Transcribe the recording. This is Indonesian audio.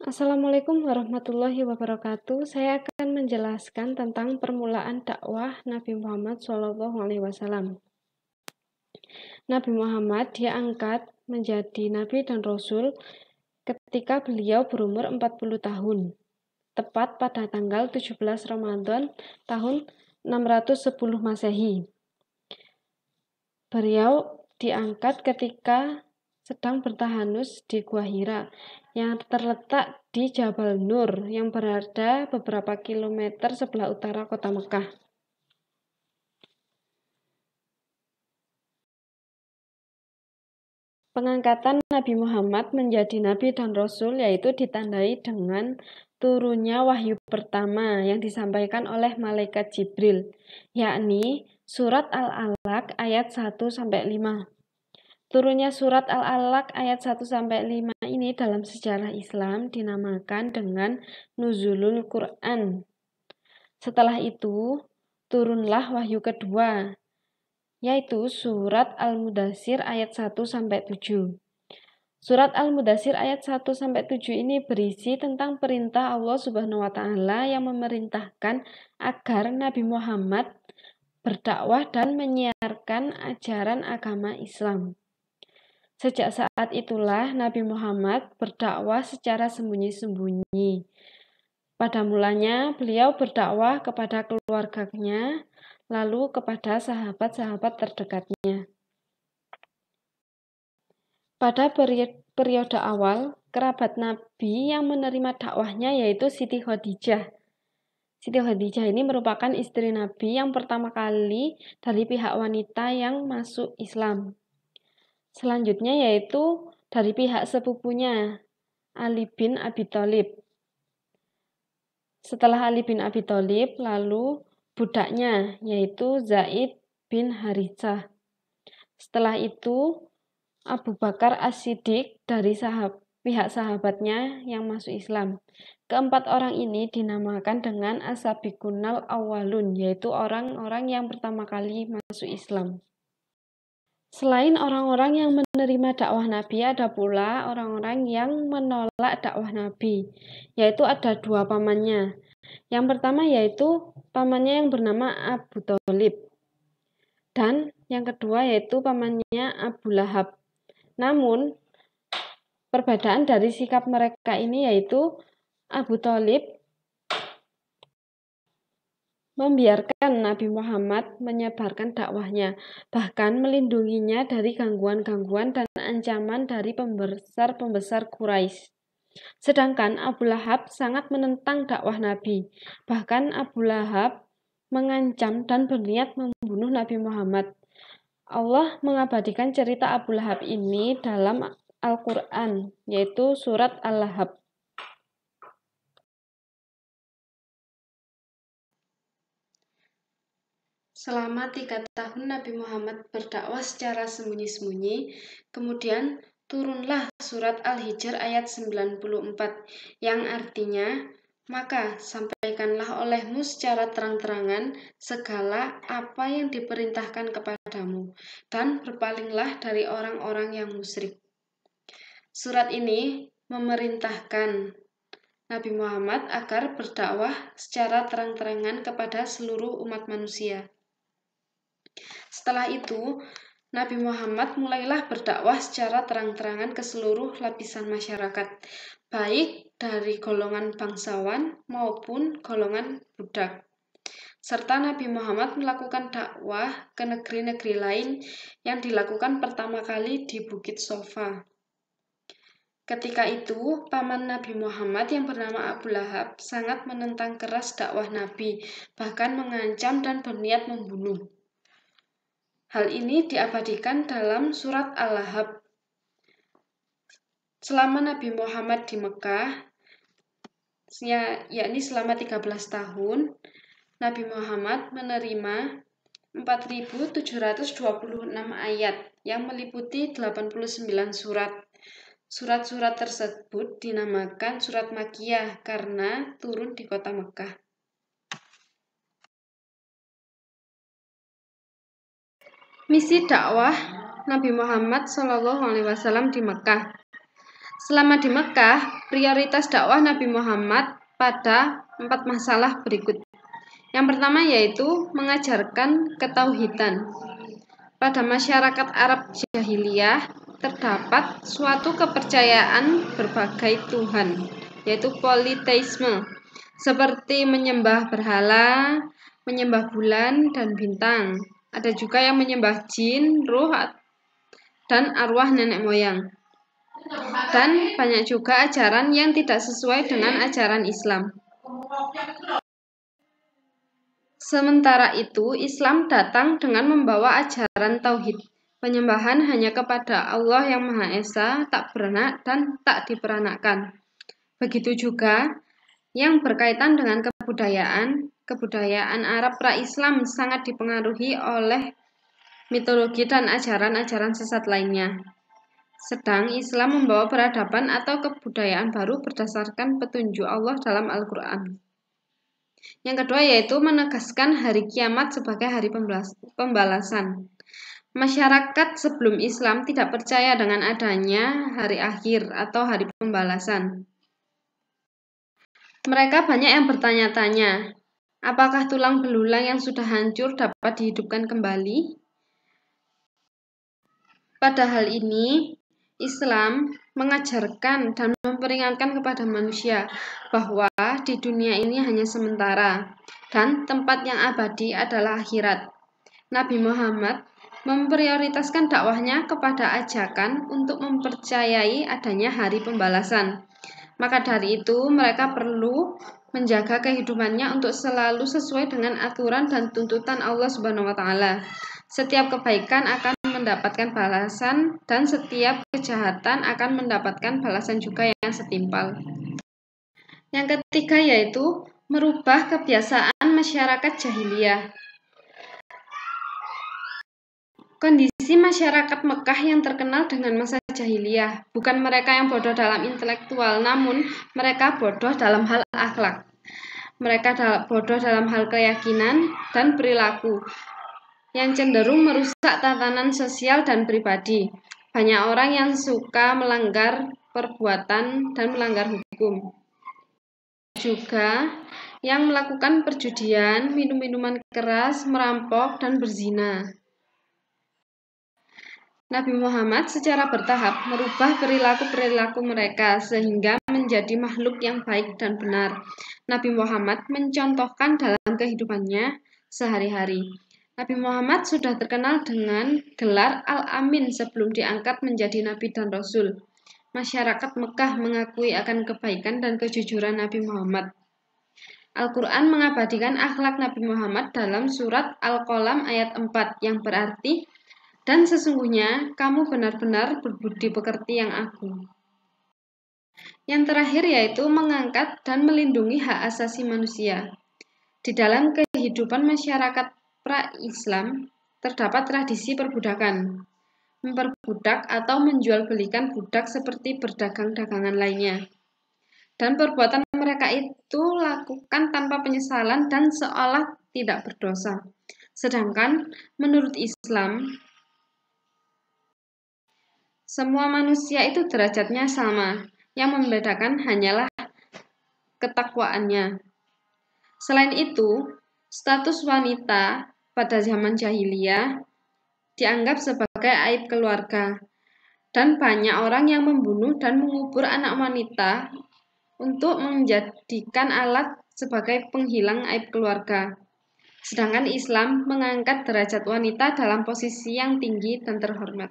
Assalamualaikum warahmatullahi wabarakatuh. Saya akan menjelaskan tentang permulaan dakwah Nabi Muhammad SAW. Nabi Muhammad diangkat menjadi Nabi dan Rasul ketika beliau berumur 40 tahun, tepat pada tanggal 17 Ramadan tahun 610 Masehi. Beliau diangkat ketika sedang bertahanus di Gua Hira yang terletak di Jabal Nur yang berada beberapa kilometer sebelah utara kota Mekah. Pengangkatan Nabi Muhammad menjadi Nabi dan Rasul yaitu ditandai dengan turunnya wahyu pertama yang disampaikan oleh Malaikat Jibril, yakni surat Al-Alaq ayat 1-5. Turunnya surat Al-Alaq ayat 1-5 ini dalam sejarah Islam dinamakan dengan Nuzulul Quran. Setelah itu, turunlah wahyu kedua, yaitu surat Al-Mudaththir ayat 1-7. Surat Al-Mudaththir ayat 1-7 ini berisi tentang perintah Allah Subhanahu wa Ta'ala yang memerintahkan agar Nabi Muhammad berdakwah dan menyiarkan ajaran agama Islam. Sejak saat itulah Nabi Muhammad berdakwah secara sembunyi-sembunyi. Pada mulanya beliau berdakwah kepada keluarganya, lalu kepada sahabat-sahabat terdekatnya. Pada periode awal, kerabat Nabi yang menerima dakwahnya yaitu Siti Khadijah. Siti Khadijah ini merupakan istri Nabi yang pertama kali dari pihak wanita yang masuk Islam. Selanjutnya yaitu dari pihak sepupunya, Ali bin Abi Thalib. Setelah Ali bin Abi Thalib, lalu budaknya, yaitu Zaid bin Haritsah. Setelah itu, Abu Bakar As-Siddiq dari pihak sahabatnya yang masuk Islam. Keempat orang ini dinamakan dengan As-Sabiqunal Awwalun, yaitu orang-orang yang pertama kali masuk Islam. Selain orang-orang yang menerima dakwah Nabi, ada pula orang-orang yang menolak dakwah Nabi, yaitu ada dua pamannya. Yang pertama yaitu pamannya yang bernama Abu Thalib, dan yang kedua yaitu pamannya Abu Lahab. Namun, perbedaan dari sikap mereka ini yaitu Abu Thalib membiarkan Nabi Muhammad menyebarkan dakwahnya, bahkan melindunginya dari gangguan-gangguan dan ancaman dari pembesar-pembesar Quraisy. Sedangkan Abu Lahab sangat menentang dakwah Nabi. Bahkan Abu Lahab mengancam dan berniat membunuh Nabi Muhammad. Allah mengabadikan cerita Abu Lahab ini dalam Al-Quran, yaitu surat Al-Lahab. Selama 3 tahun Nabi Muhammad berdakwah secara sembunyi-sembunyi, kemudian turunlah surat Al-Hijr ayat 94 yang artinya, maka sampaikanlah olehmu secara terang-terangan segala apa yang diperintahkan kepadamu dan berpalinglah dari orang-orang yang musyrik. Surat ini memerintahkan Nabi Muhammad agar berdakwah secara terang-terangan kepada seluruh umat manusia. Setelah itu, Nabi Muhammad mulailah berdakwah secara terang-terangan ke seluruh lapisan masyarakat, baik dari golongan bangsawan maupun golongan budak. Serta Nabi Muhammad melakukan dakwah ke negeri-negeri lain yang dilakukan pertama kali di Bukit Sofa. Ketika itu, paman Nabi Muhammad yang bernama Abu Lahab sangat menentang keras dakwah Nabi, bahkan mengancam dan berniat membunuh. Hal ini diabadikan dalam surat Al-Lahab. Selama Nabi Muhammad di Mekah, yakni selama 13 tahun, Nabi Muhammad menerima 4.726 ayat yang meliputi 89 surat. Surat-surat tersebut dinamakan surat Makkiyah karena turun di kota Mekah. Misi dakwah Nabi Muhammad SAW di Mekah. Selama di Mekah, prioritas dakwah Nabi Muhammad pada 4 masalah berikut. Yang pertama yaitu mengajarkan ketauhidan. Pada masyarakat Arab jahiliyah terdapat suatu kepercayaan berbagai Tuhan, yaitu politeisme, seperti menyembah berhala, menyembah bulan dan bintang. Ada juga yang menyembah jin, ruh, dan arwah nenek moyang. Dan banyak juga ajaran yang tidak sesuai dengan ajaran Islam. Sementara itu, Islam datang dengan membawa ajaran tauhid, penyembahan hanya kepada Allah yang Maha Esa, tak beranak dan tak diperanakan. Begitu juga yang berkaitan dengan kebudayaan Arab pra-Islam sangat dipengaruhi oleh mitologi dan ajaran-ajaran sesat lainnya. Sedang Islam membawa peradaban atau kebudayaan baru berdasarkan petunjuk Allah dalam Al-Quran. Yang kedua yaitu menegaskan hari kiamat sebagai hari pembalasan. Masyarakat sebelum Islam tidak percaya dengan adanya hari akhir atau hari pembalasan. Mereka banyak yang bertanya-tanya, apakah tulang belulang yang sudah hancur dapat dihidupkan kembali? Pada hal ini, Islam mengajarkan dan memperingatkan kepada manusia bahwa di dunia ini hanya sementara dan tempat yang abadi adalah akhirat. Nabi Muhammad memprioritaskan dakwahnya kepada ajakan untuk mempercayai adanya hari pembalasan. Maka dari itu mereka perlu menjaga kehidupannya untuk selalu sesuai dengan aturan dan tuntutan Allah Subhanahu wa taala. Setiap kebaikan akan mendapatkan balasan dan setiap kejahatan akan mendapatkan balasan juga yang setimpal. Yang ketiga yaitu merubah kebiasaan masyarakat jahiliyah. Kondisi masyarakat Mekah yang terkenal dengan masa jahiliyah, bukan mereka yang bodoh dalam intelektual, namun mereka bodoh dalam hal akhlak. Mereka bodoh dalam hal keyakinan dan perilaku yang cenderung merusak tatanan sosial dan pribadi. Banyak orang yang suka melanggar perbuatan dan melanggar hukum. Juga yang melakukan perjudian, minum minuman keras, merampok, dan berzina. Nabi Muhammad secara bertahap merubah perilaku-perilaku mereka sehingga menjadi makhluk yang baik dan benar. Nabi Muhammad mencontohkan dalam kehidupannya sehari-hari. Nabi Muhammad sudah terkenal dengan gelar Al-Amin sebelum diangkat menjadi Nabi dan Rasul. Masyarakat Mekah mengakui akan kebaikan dan kejujuran Nabi Muhammad. Al-Quran mengabadikan akhlak Nabi Muhammad dalam surat Al-Qalam ayat 4 yang berarti, dan sesungguhnya kamu benar-benar berbudi pekerti yang agung. Yang terakhir yaitu mengangkat dan melindungi hak asasi manusia. Di dalam kehidupan masyarakat pra-Islam terdapat tradisi perbudakan, memperbudak atau menjual-belikan budak seperti berdagang dagangan lainnya. Dan perbuatan mereka itu lakukan tanpa penyesalan dan seolah tidak berdosa. Sedangkan menurut Islam, semua manusia itu derajatnya sama, yang membedakan hanyalah ketakwaannya. Selain itu, status wanita pada zaman jahiliyah dianggap sebagai aib keluarga, dan banyak orang yang membunuh dan mengubur anak wanita untuk menjadikan alat sebagai penghilang aib keluarga. Sedangkan Islam mengangkat derajat wanita dalam posisi yang tinggi dan terhormat.